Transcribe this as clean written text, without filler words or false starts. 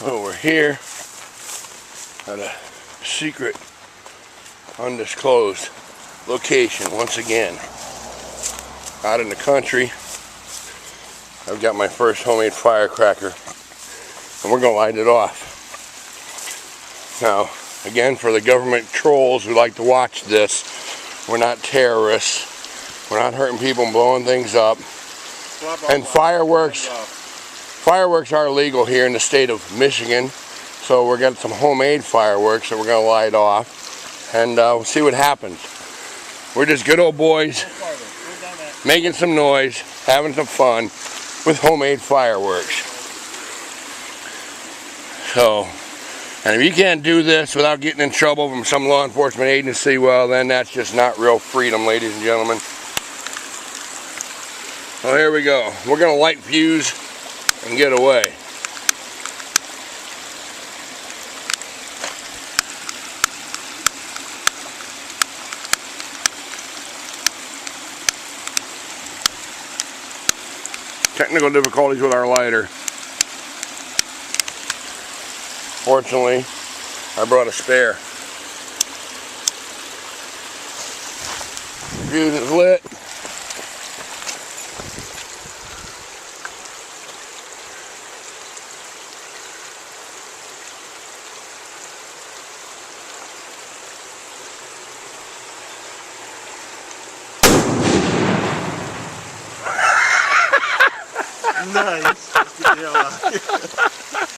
We're here at a secret, undisclosed location once again. Out in the country. I've got my first homemade firecracker, and we're going to light it off. Now, again, for the government trolls who like to watch this, we're not terrorists. We're not hurting people and blowing things up. And fireworks are legal here in the state of Michigan. So we're getting some homemade fireworks that we're going to light off, and we'll see what happens. We're just good old boys making some noise, having some fun with homemade fireworks. So, and if you can't do this without getting in trouble from some law enforcement agency, well, then that's just not real freedom, ladies and gentlemen. Well, here we go. We're going to light fuse and get away. Technical difficulties with our lighter. Fortunately, I brought a spare. Fuse is lit. Nice. Yeah.